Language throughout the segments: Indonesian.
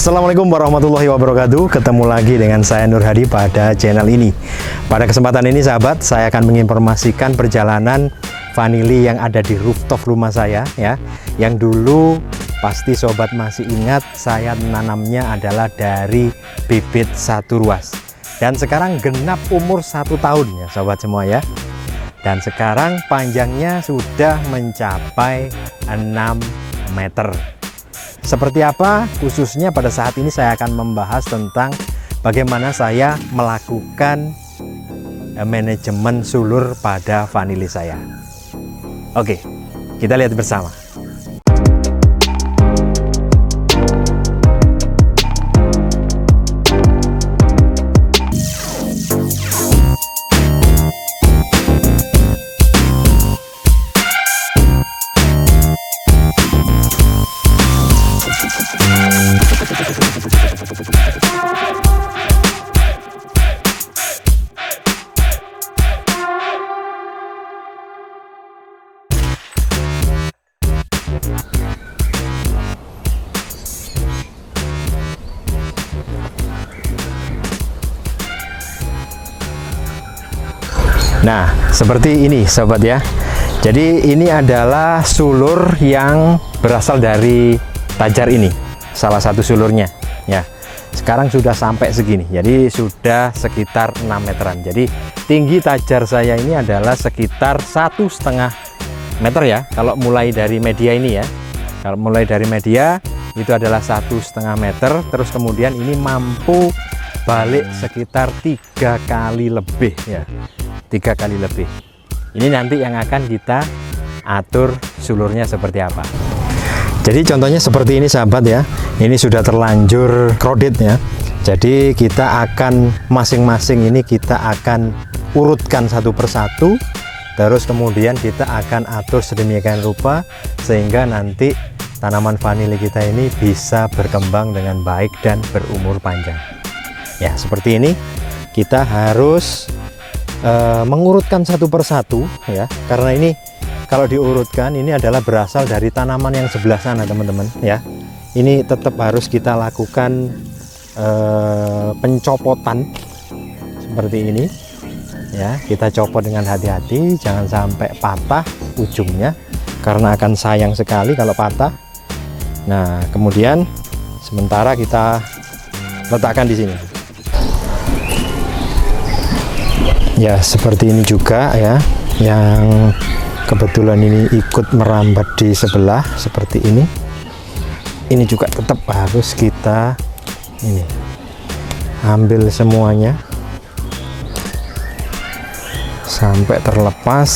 Assalamualaikum warahmatullahi wabarakatuh. Ketemu lagi dengan saya Nur Hadi pada channel ini. Pada kesempatan ini sahabat, saya akan menginformasikan perjalanan vanili yang ada di rooftop rumah saya ya. Yang dulu pasti sobat masih ingat, saya menanamnya adalah dari bibit satu ruas. Dan sekarang genap umur 1 tahun ya sobat semua ya. Dan sekarang panjangnya sudah mencapai 6 meter. Seperti apa khususnya pada saat ini saya akan membahas tentang bagaimana saya melakukan manajemen sulur pada vanili saya. Oke, kita lihat bersama. Nah, seperti ini sobat ya. Jadi ini adalah sulur yang berasal dari tajar ini, salah satu sulurnya ya. Sekarang sudah sampai segini, jadi sudah sekitar 6 meteran. Jadi tinggi tajar saya ini adalah sekitar 1,5 meter ya. Kalau mulai dari media ini ya, kalau mulai dari media itu adalah 1,5 meter. Terus kemudian ini mampu balik sekitar 3 kali lebih ya. 3 kali lebih. Ini nanti yang akan kita atur sulurnya seperti apa. Jadi contohnya seperti ini sahabat ya. Ini sudah terlanjur krodit ya. Jadi kita akan masing-masing ini kita akan urutkan satu persatu. Terus kemudian kita akan atur sedemikian rupa sehingga nanti tanaman vanili kita ini bisa berkembang dengan baik dan berumur panjang. Ya, seperti ini. Kita harus mengurutkan satu persatu ya, karena ini kalau diurutkan ini adalah berasal dari tanaman yang sebelah sana teman-teman ya. Ini tetap harus kita lakukan pencopotan seperti ini ya. Kita copot dengan hati-hati, jangan sampai patah ujungnya karena akan sayang sekali kalau patah. Nah, kemudian sementara kita letakkan di sini. Ya, seperti ini juga ya, yang kebetulan ini ikut merambat di sebelah seperti ini. Ini juga tetap harus kita ini ambil semuanya sampai terlepas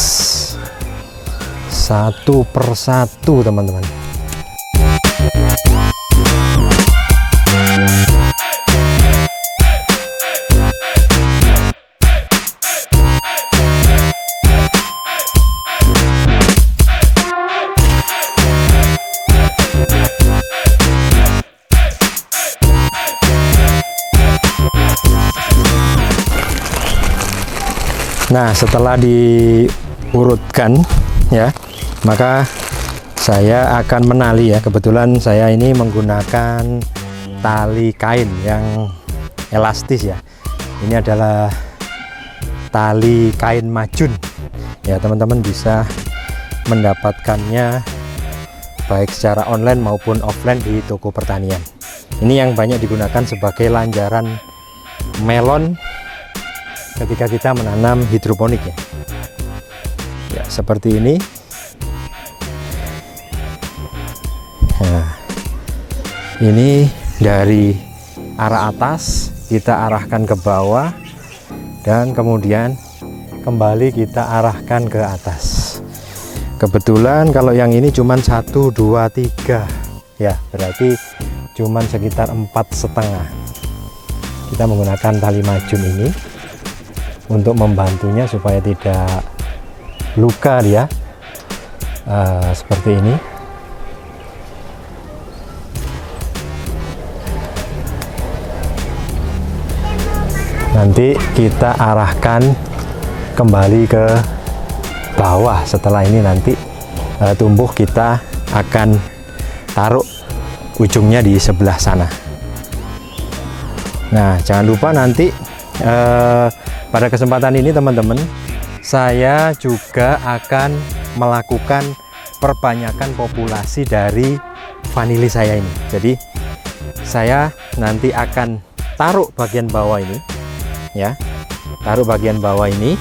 satu persatu teman-teman. Nah, setelah diurutkan ya, maka saya akan menali ya. Kebetulan saya ini menggunakan tali kain yang elastis ya. Ini adalah tali kain majun ya, teman-teman bisa mendapatkannya baik secara online maupun offline di toko pertanian. Ini yang banyak digunakan sebagai lanjaran melon ketika kita menanam hidroponik ya. Ya, seperti ini. Nah, ini dari arah atas kita arahkan ke bawah dan kemudian kembali kita arahkan ke atas. Kebetulan kalau yang ini cuman 1, 2, 3 ya, berarti cuman sekitar 4,5. Kita menggunakan tali majun ini untuk membantunya supaya tidak luka dia seperti ini. Nanti kita arahkan kembali ke bawah. Setelah ini nanti tumbuh kita akan taruh ujungnya di sebelah sana Nah, jangan lupa nanti pada kesempatan ini teman-teman, saya juga akan melakukan perbanyakan populasi dari vanili saya ini. Jadi saya nanti akan taruh bagian bawah ini, ya, taruh bagian bawah ini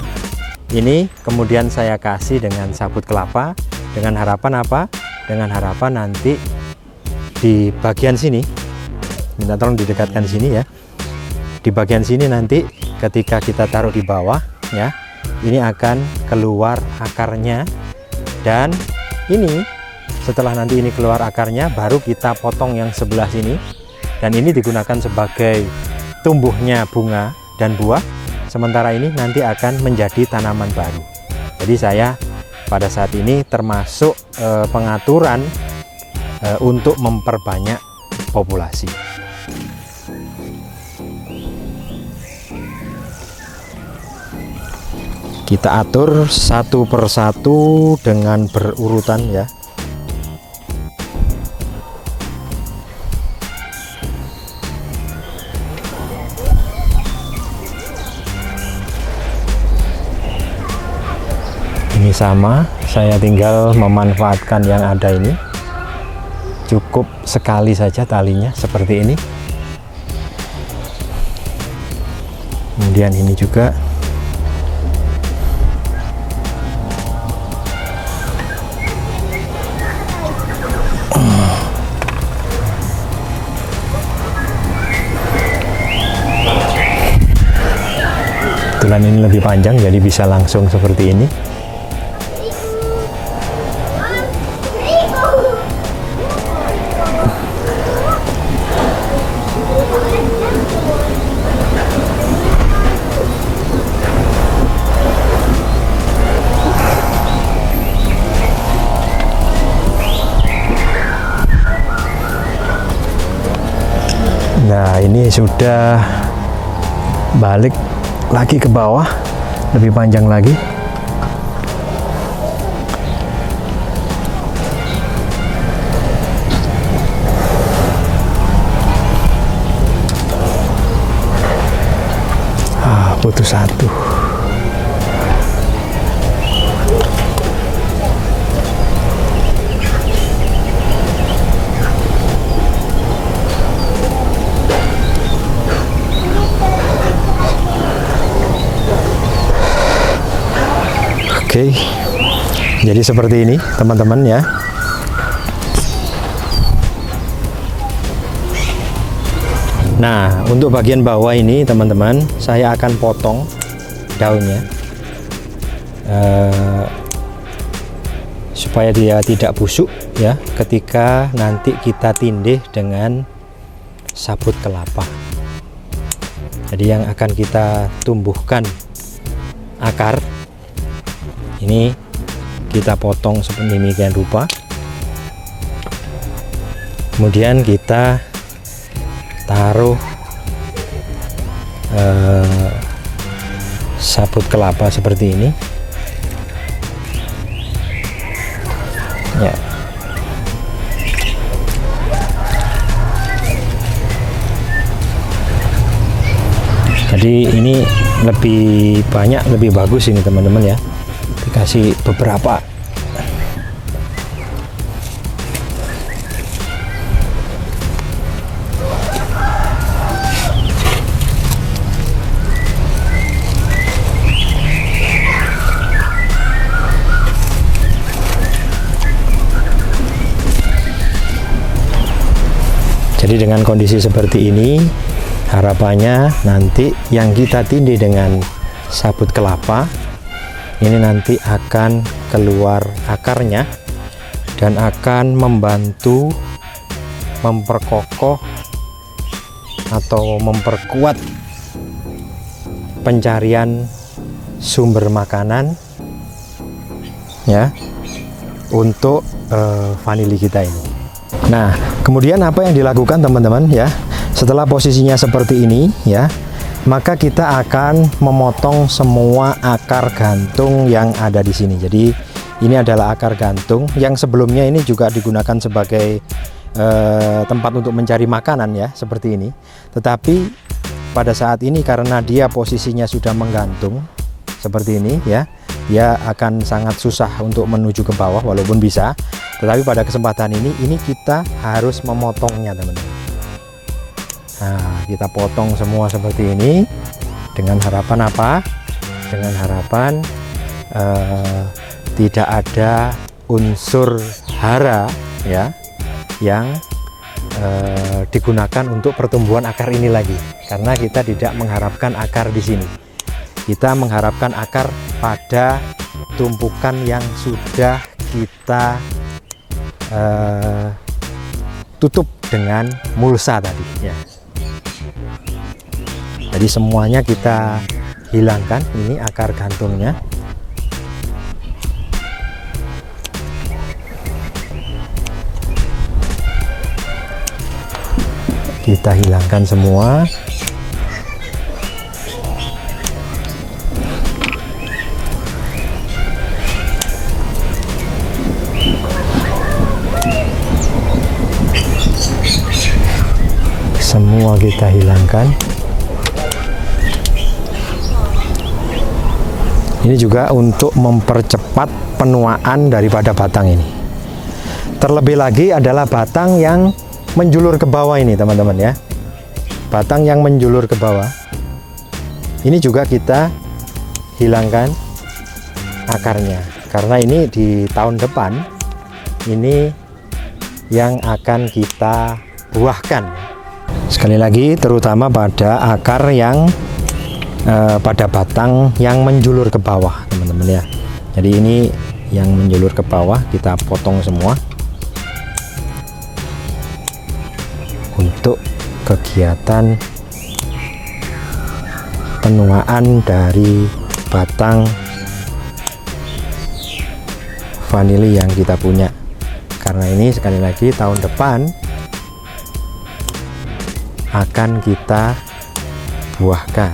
kemudian saya kasih dengan sabut kelapa, dengan harapan apa? Dengan harapan nanti di bagian sini, minta tolong didekatkan sini ya, di bagian sini nanti ketika kita taruh di bawah ya, ini akan keluar akarnya, dan ini setelah nanti ini keluar akarnya baru kita potong yang sebelah sini, dan ini digunakan sebagai tumbuhnya bunga dan buah. Sementara ini nanti akan menjadi tanaman baru. Jadi saya pada saat ini termasuk pengaturan untuk memperbanyak populasi. Kita atur satu persatu dengan berurutan ya. Ini sama, saya tinggal memanfaatkan yang ada ini. Cukup sekali saja talinya seperti ini. Kemudian ini juga. Kebetulan ini lebih panjang, jadi bisa langsung seperti ini. Nah, ini sudah balik lagi ke bawah, lebih panjang lagi. Putus satu. Oke, jadi seperti ini teman-teman ya. Nah, untuk bagian bawah ini teman-teman, saya akan potong daunnya supaya dia tidak busuk ya ketika nanti kita tindih dengan sabut kelapa. Jadi yang akan kita tumbuhkan akar ini kita potong seperti demikian rupa, kemudian kita taruh sabut kelapa seperti ini ya. Jadi ini lebih banyak, lebih bagus ini teman-teman ya, dikasih beberapa. Jadi dengan kondisi seperti ini, harapannya nanti yang kita tindih dengan sabut kelapa ini nanti akan keluar akarnya dan akan membantu memperkokoh atau memperkuat pencarian sumber makanan ya untuk vanili kita ini. Nah, kemudian apa yang dilakukan teman-teman ya, setelah posisinya seperti ini ya, maka kita akan memotong semua akar gantung yang ada di sini. Jadi ini adalah akar gantung yang sebelumnya ini juga digunakan sebagai tempat untuk mencari makanan ya, seperti ini. Tetapi pada saat ini karena dia posisinya sudah menggantung seperti ini ya, dia akan sangat susah untuk menuju ke bawah walaupun bisa. Tetapi pada kesempatan ini kita harus memotongnya teman-teman. Nah, kita potong semua seperti ini dengan harapan apa? Dengan harapan tidak ada unsur hara ya yang digunakan untuk pertumbuhan akar ini lagi, karena kita tidak mengharapkan akar di sini. Kita mengharapkan akar pada tumpukan yang sudah kita tutup dengan mulsa tadi ya. Jadi semuanya kita hilangkan, ini akar gantungnya. Kita hilangkan semua. Semua kita hilangkan. Ini juga untuk mempercepat penuaan daripada batang ini. Terlebih lagi adalah batang yang menjulur ke bawah ini teman-teman ya. Batang yang menjulur ke bawah ini juga kita hilangkan akarnya, karena ini di tahun depan ini yang akan kita buahkan. Sekali lagi, terutama pada akar yang pada batang yang menjulur ke bawah teman-teman ya. Jadi ini yang menjulur ke bawah kita potong semua untuk kegiatan penuaan dari batang vanili yang kita punya. Karena ini sekali lagi tahun depan akan kita buahkan.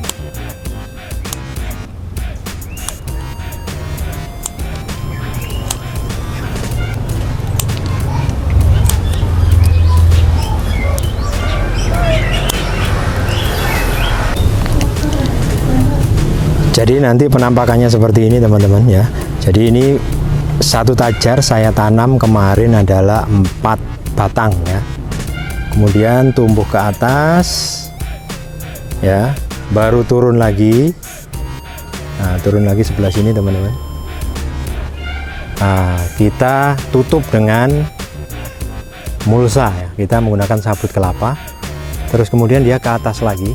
Jadi nanti penampakannya seperti ini teman-teman ya. Jadi ini satu tajar saya tanam kemarin adalah 4 batang ya. Kemudian tumbuh ke atas ya, baru turun lagi. Nah, turun lagi sebelah sini teman-teman. Nah, kita tutup dengan mulsa ya. Kita menggunakan sabut kelapa. Terus kemudian dia ke atas lagi.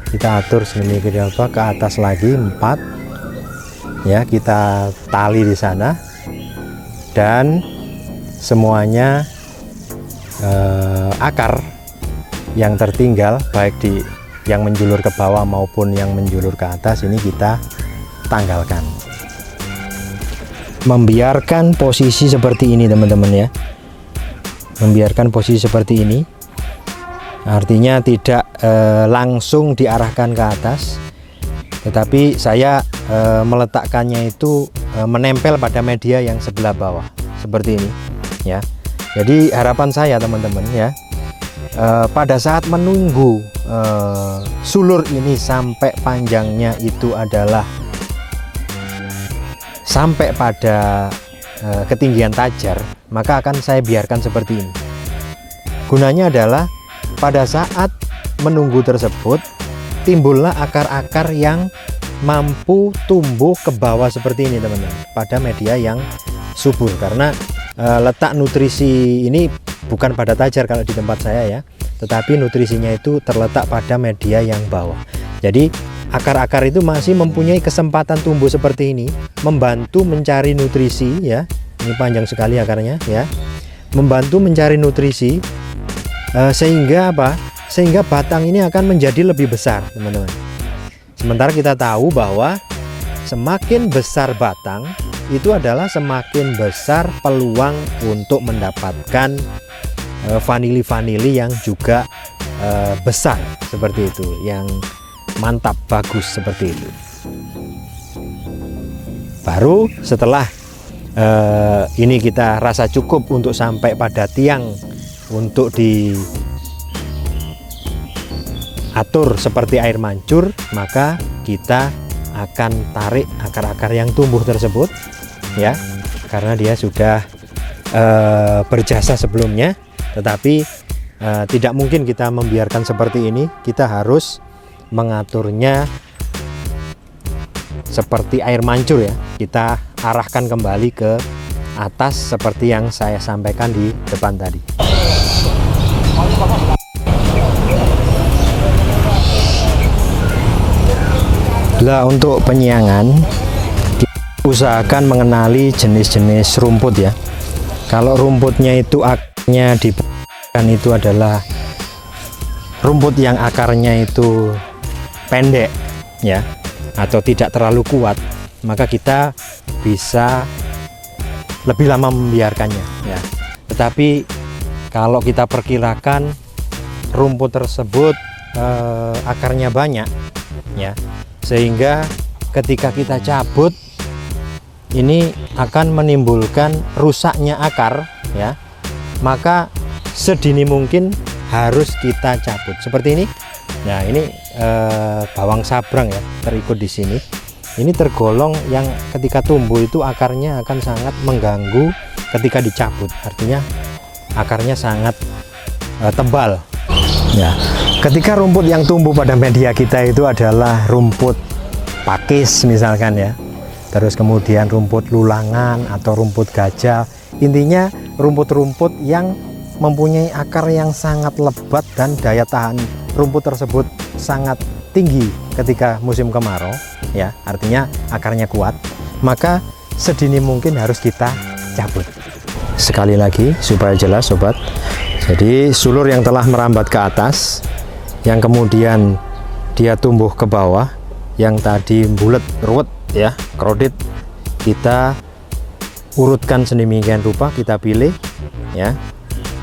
Kita atur sedemikian rupa ke atas lagi 4 ya, kita tali di sana dan semuanya akar yang tertinggal baik di yang menjulur ke bawah maupun yang menjulur ke atas ini kita tanggalkan. Membiarkan posisi seperti ini teman-teman ya, membiarkan posisi seperti ini artinya tidak langsung diarahkan ke atas, tetapi saya meletakkannya itu menempel pada media yang sebelah bawah seperti ini ya. Jadi harapan saya teman-teman ya, pada saat menunggu sulur ini sampai panjangnya itu adalah sampai pada ketinggian tajar, maka akan saya biarkan seperti ini. Gunanya adalah pada saat menunggu tersebut timbullah akar-akar yang mampu tumbuh ke bawah seperti ini teman-teman, pada media yang subur. Karena letak nutrisi ini bukan pada tajar kalau di tempat saya ya, tetapi nutrisinya itu terletak pada media yang bawah. Jadi akar-akar itu masih mempunyai kesempatan tumbuh seperti ini, membantu mencari nutrisi ya. Ini panjang sekali akarnya ya, membantu mencari nutrisi sehingga apa? Sehingga batang ini akan menjadi lebih besar teman-teman. Sementara kita tahu bahwa semakin besar batang itu adalah semakin besar peluang untuk mendapatkan vanili-vanili yang juga besar seperti itu, yang mantap, bagus seperti itu. Baru setelah ini kita rasa cukup untuk sampai pada tiang untuk atur seperti air mancur, maka kita akan tarik akar-akar yang tumbuh tersebut, ya, karena dia sudah berjasa sebelumnya. Tetapi tidak mungkin kita membiarkan seperti ini. Kita harus mengaturnya seperti air mancur, ya. Kita arahkan kembali ke atas seperti yang saya sampaikan di depan tadi. Nah, untuk penyiangan kita usahakan mengenali jenis-jenis rumput, ya. Kalau rumputnya itu akarnya diperhatikan itu adalah rumput yang akarnya itu pendek, ya, atau tidak terlalu kuat, maka kita bisa lebih lama membiarkannya, ya. Tetapi kalau kita perkirakan rumput tersebut akarnya banyak, ya, sehingga ketika kita cabut ini akan menimbulkan rusaknya akar, ya, maka sedini mungkin harus kita cabut seperti ini. Nah, ini bawang sabrang, ya, terikut di sini. Ini tergolong yang ketika tumbuh itu akarnya akan sangat mengganggu ketika dicabut, artinya akarnya sangat tebal, ya. Ketika rumput yang tumbuh pada media kita itu adalah rumput pakis misalkan, ya, terus kemudian rumput lulangan atau rumput gajah, intinya rumput-rumput yang mempunyai akar yang sangat lebat dan daya tahan rumput tersebut sangat tinggi ketika musim kemarau, ya, artinya akarnya kuat, maka sedini mungkin harus kita cabut. Sekali lagi supaya jelas, sobat, jadi sulur yang telah merambat ke atas, yang kemudian dia tumbuh ke bawah, yang tadi bulat ruwet, ya, krodit, kita urutkan sedemikian rupa, kita pilih, ya.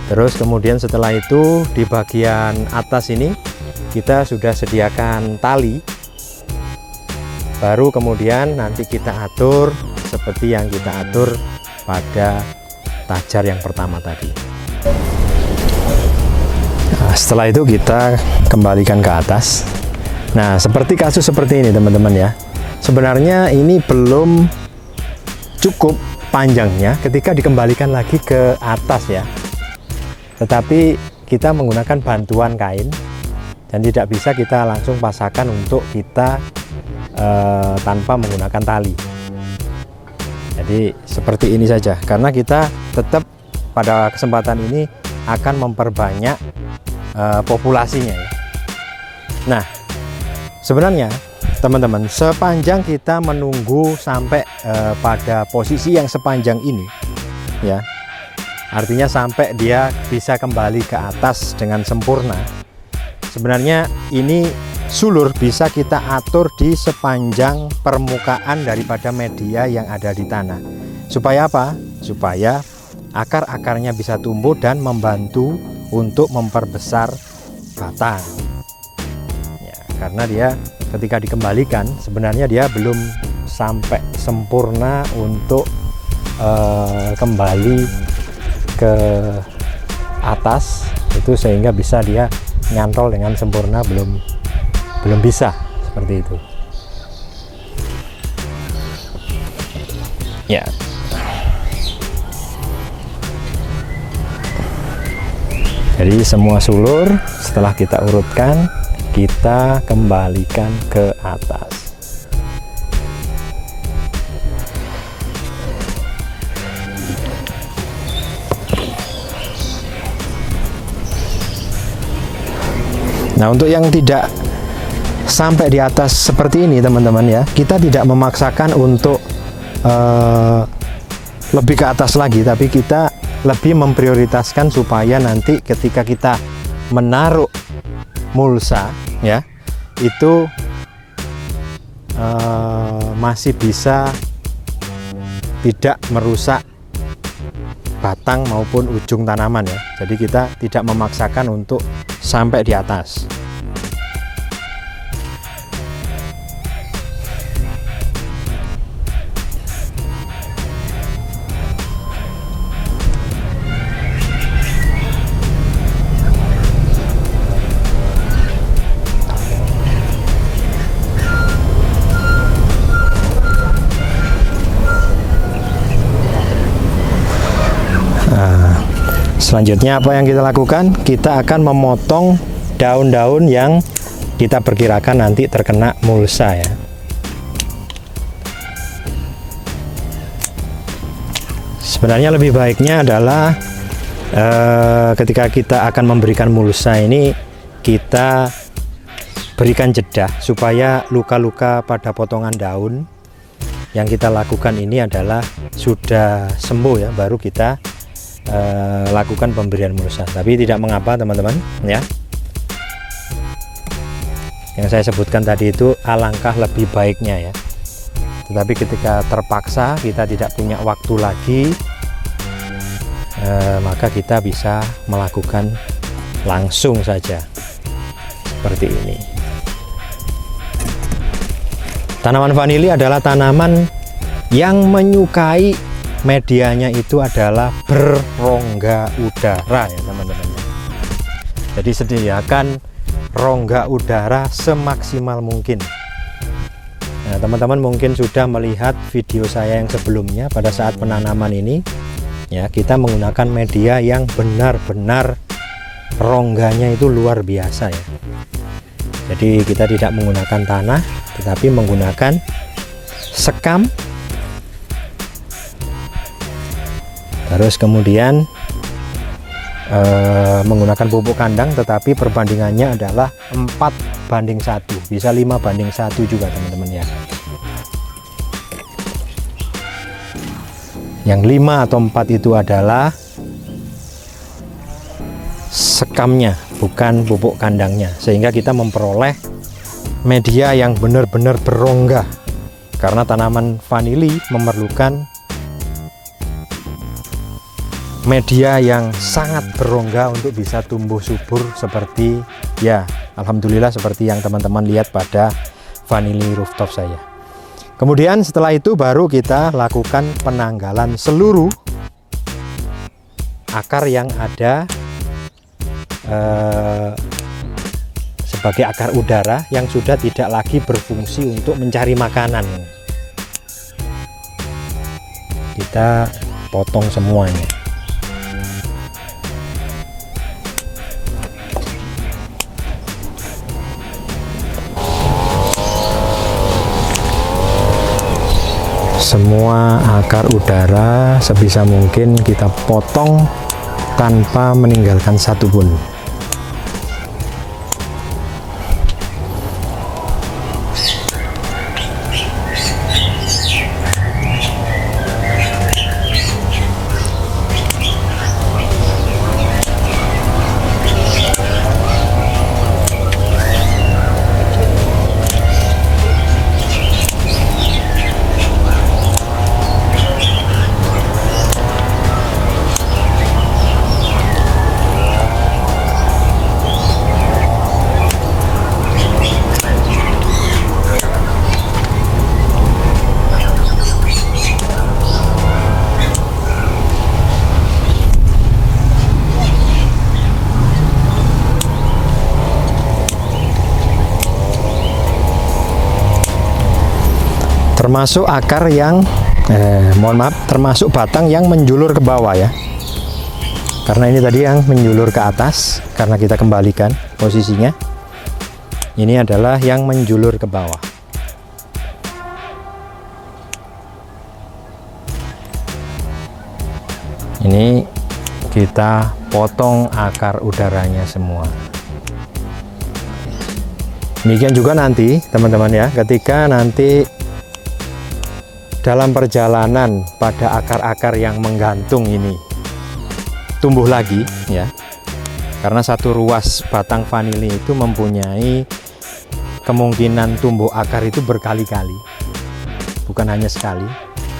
Terus kemudian setelah itu di bagian atas ini kita sudah sediakan tali, baru kemudian nanti kita atur seperti yang kita atur pada tajar yang pertama tadi. Nah, setelah itu kita kembalikan ke atas. Nah, seperti kasus seperti ini, teman-teman, ya. Sebenarnya ini belum cukup panjangnya ketika dikembalikan lagi ke atas, ya. Tetapi kita menggunakan bantuan kain dan tidak bisa kita langsung pasangkan untuk kita tanpa menggunakan tali. Jadi seperti ini saja, karena kita tetap pada kesempatan ini akan memperbanyak populasinya, ya. Nah, sebenarnya teman-teman, sepanjang kita menunggu sampai pada posisi yang sepanjang ini, ya, artinya sampai dia bisa kembali ke atas dengan sempurna, sebenarnya ini sulur bisa kita atur di sepanjang permukaan daripada media yang ada di tanah. Supaya apa? Supaya akar-akarnya bisa tumbuh dan membantu untuk memperbesar batang, ya, karena dia ketika dikembalikan sebenarnya dia belum sampai sempurna untuk kembali ke atas itu, sehingga bisa dia nyantol dengan sempurna, belum bisa seperti itu, ya. Jadi semua sulur setelah kita urutkan, kita kembalikan ke atas. Nah, untuk yang tidak sampai di atas seperti ini, teman-teman, ya, kita tidak memaksakan untuk lebih ke atas lagi, tapi kita lebih memprioritaskan supaya nanti ketika kita menaruh mulsa, ya, itu masih bisa tidak merusak batang maupun ujung tanaman, ya. Jadi kita tidak memaksakan untuk sampai di atas. Selanjutnya apa yang kita lakukan? Kita akan memotong daun-daun yang kita perkirakan nanti terkena mulsa ya. Sebenarnya lebih baiknya adalah ketika kita akan memberikan mulsa ini, kita berikan jeda supaya luka-luka pada potongan daun yang kita lakukan ini adalah sudah sembuh ya, baru kita lakukan pemberian mulsa. Tapi tidak mengapa teman-teman ya, yang saya sebutkan tadi itu alangkah lebih baiknya ya. Tetapi ketika terpaksa kita tidak punya waktu lagi, maka kita bisa melakukan langsung saja seperti ini. Tanaman vanili adalah tanaman yang menyukai medianya itu adalah berrongga udara ya teman-teman. Jadi sediakan rongga udara semaksimal mungkin. Nah, teman-teman mungkin sudah melihat video saya yang sebelumnya pada saat penanaman ini ya, kita menggunakan media yang benar-benar rongganya itu luar biasa ya. Jadi kita tidak menggunakan tanah, tetapi menggunakan sekam, terus kemudian menggunakan pupuk kandang, tetapi perbandingannya adalah 4:1, bisa 5:1 juga teman-teman ya. Yang 5 atau 4 itu adalah sekamnya, bukan pupuk kandangnya, sehingga kita memperoleh media yang benar-benar berrongga, karena tanaman vanili memerlukan media yang sangat berrongga untuk bisa tumbuh subur seperti ya, alhamdulillah seperti yang teman-teman lihat pada vanili rooftop saya. Kemudian setelah itu baru kita lakukan penanggalan seluruh akar yang ada sebagai akar udara yang sudah tidak lagi berfungsi untuk mencari makanan. Kita potong semuanya. Semua akar udara sebisa mungkin kita potong tanpa meninggalkan satupun. Termasuk akar yang termasuk batang yang menjulur ke bawah ya, karena ini tadi yang menjulur ke atas, karena kita kembalikan posisinya, ini adalah yang menjulur ke bawah. Ini kita potong akar udaranya semua. Demikian juga nanti teman-teman ya, ketika nanti dalam perjalanan pada akar-akar yang menggantung ini tumbuh lagi ya, karena satu ruas batang vanili itu mempunyai kemungkinan tumbuh akar itu berkali-kali, bukan hanya sekali.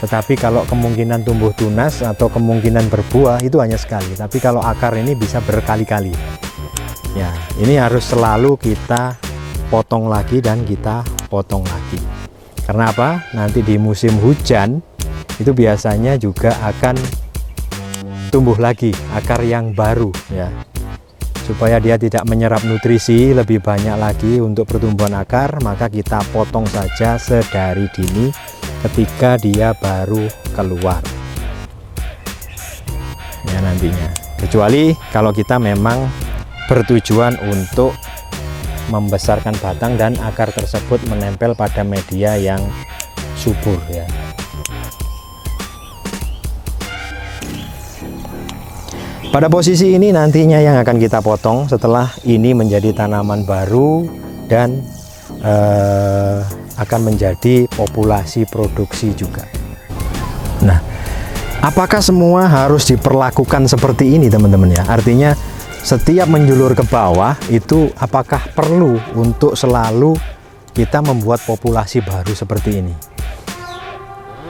Tetapi kalau kemungkinan tumbuh tunas atau kemungkinan berbuah itu hanya sekali, tapi kalau akar ini bisa berkali-kali ya. Ini harus selalu kita potong lagi dan kita potong lagi. Karena apa? Nanti di musim hujan itu biasanya juga akan tumbuh lagi akar yang baru ya, supaya dia tidak menyerap nutrisi lebih banyak lagi untuk pertumbuhan akar, maka kita potong saja sedari dini ketika dia baru keluar ya nantinya. Kecuali kalau kita memang bertujuan untuk membesarkan batang dan akar tersebut menempel pada media yang subur ya. Pada posisi ini nantinya yang akan kita potong setelah ini menjadi tanaman baru dan akan menjadi populasi produksi juga. Nah, apakah semua harus diperlakukan seperti ini teman-teman ya? Artinya setiap menjulur ke bawah itu apakah perlu untuk selalu kita membuat populasi baru seperti ini?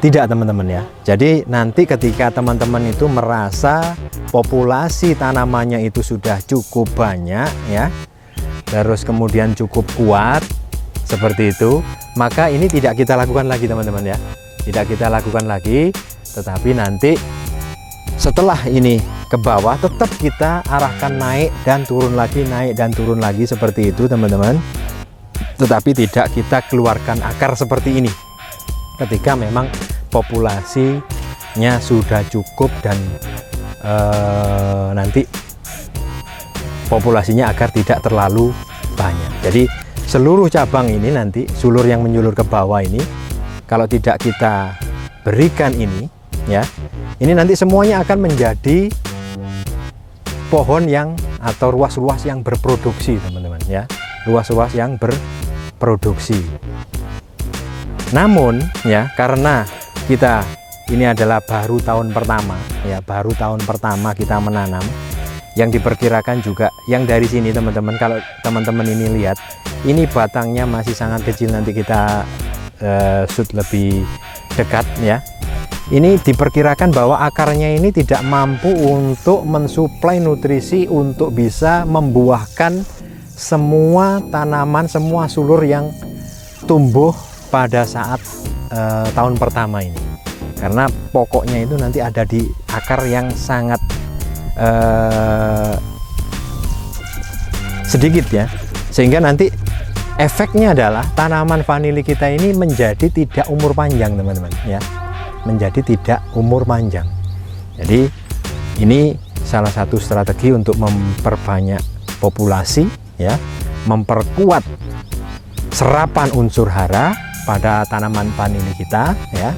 Tidak teman-teman ya. Jadi nanti ketika teman-teman itu merasa populasi tanamannya itu sudah cukup banyak ya, terus kemudian cukup kuat seperti itu, maka ini tidak kita lakukan lagi teman-teman ya. Tidak kita lakukan lagi, tetapi nanti setelah ini ke bawah tetap kita arahkan naik dan turun lagi, naik dan turun lagi seperti itu teman-teman. Tetapi tidak kita keluarkan akar seperti ini ketika memang populasinya sudah cukup dan nanti populasinya agar tidak terlalu banyak. Jadi seluruh cabang ini nanti sulur yang menjulur ke bawah ini kalau tidak kita berikan ini ya, ini nanti semuanya akan menjadi pohon yang atau ruas-ruas yang berproduksi teman-teman ya, ruas-ruas yang berproduksi. Namun ya, karena kita ini adalah baru tahun pertama ya, baru tahun pertama kita menanam, yang diperkirakan juga yang dari sini teman-teman, kalau teman-teman ini lihat ini batangnya masih sangat kecil, nanti kita shoot lebih dekat ya. Ini diperkirakan bahwa akarnya ini tidak mampu untuk mensuplai nutrisi untuk bisa membuahkan semua tanaman, semua sulur yang tumbuh pada saat tahun pertama ini, karena pokoknya itu nanti ada di akar yang sangat sedikit ya, sehingga nanti efeknya adalah tanaman vanili kita ini menjadi tidak umur panjang teman-teman ya, menjadi tidak umur panjang. Jadi ini salah satu strategi untuk memperbanyak populasi ya, memperkuat serapan unsur hara pada tanaman vanili kita ya,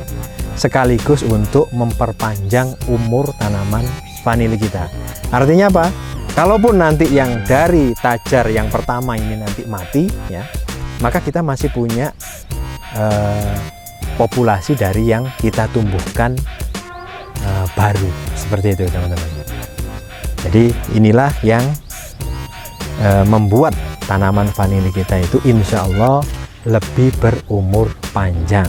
sekaligus untuk memperpanjang umur tanaman vanili kita. Artinya apa? Kalaupun nanti yang dari tajar yang pertama ini nanti mati ya, maka kita masih punya populasi dari yang kita tumbuhkan baru, seperti itu teman-teman. Jadi inilah yang membuat tanaman vanili kita itu insya Allah lebih berumur panjang.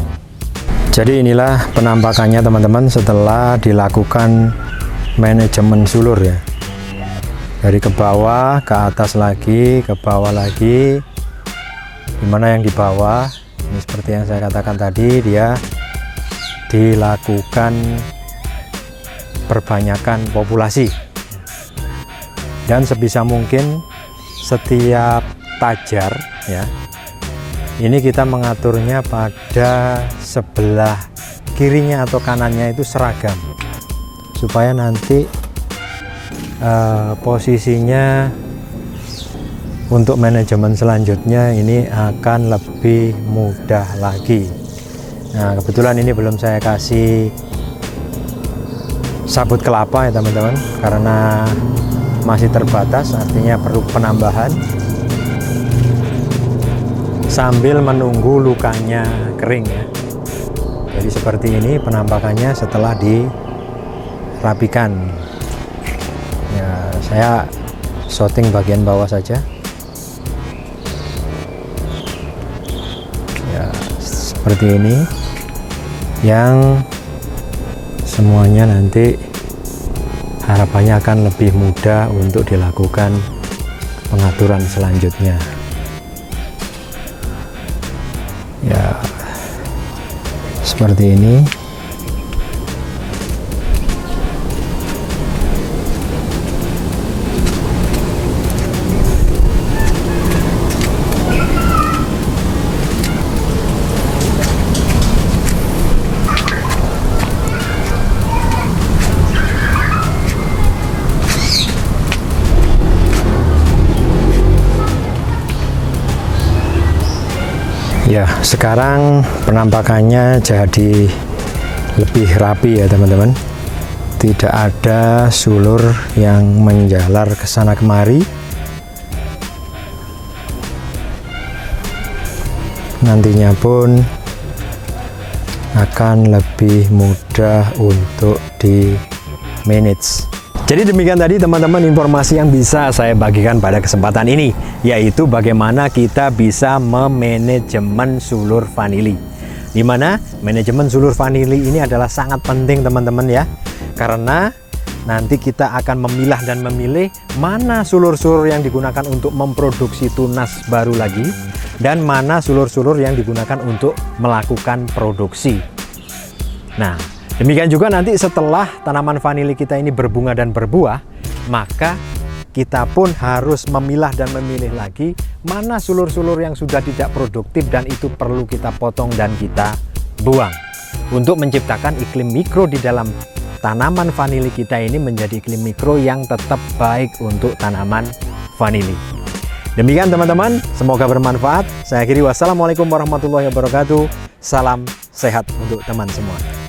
Jadi inilah penampakannya teman-teman setelah dilakukan manajemen sulur ya, dari ke bawah ke atas lagi, ke bawah lagi. Dimana yang di bawah ini seperti yang saya katakan tadi, dia dilakukan perbanyakan populasi, dan sebisa mungkin setiap tajar ya, ini kita mengaturnya pada sebelah kirinya atau kanannya itu seragam, supaya nanti posisinya untuk manajemen selanjutnya ini akan lebih mudah lagi. Nah, kebetulan ini belum saya kasih sabut kelapa ya teman-teman, karena masih terbatas, artinya perlu penambahan sambil menunggu lukanya kering ya. Jadi seperti ini penampakannya setelah dirapikan ya. Saya shooting bagian bawah saja ya, seperti ini, yang semuanya nanti harapannya akan lebih mudah untuk dilakukan pengaturan selanjutnya ya, seperti ini. Ya, sekarang penampakannya jadi lebih rapi ya teman-teman. Tidak ada sulur yang menjalar ke sana kemari. Nantinya pun akan lebih mudah untuk di manage. Jadi demikian tadi teman-teman informasi yang bisa saya bagikan pada kesempatan ini, yaitu bagaimana kita bisa memanajemen sulur vanili. Di mana manajemen sulur vanili ini adalah sangat penting teman-teman ya, karena nanti kita akan memilah dan memilih mana sulur-sulur yang digunakan untuk memproduksi tunas baru lagi, dan mana sulur-sulur yang digunakan untuk melakukan produksi. Nah, demikian juga nanti setelah tanaman vanili kita ini berbunga dan berbuah, maka kita pun harus memilah dan memilih lagi mana sulur-sulur yang sudah tidak produktif dan itu perlu kita potong dan kita buang, untuk menciptakan iklim mikro di dalam tanaman vanili kita ini menjadi iklim mikro yang tetap baik untuk tanaman vanili. Demikian teman-teman, semoga bermanfaat. Saya akhiri, wassalamualaikum warahmatullahi wabarakatuh. Salam sehat untuk teman semua.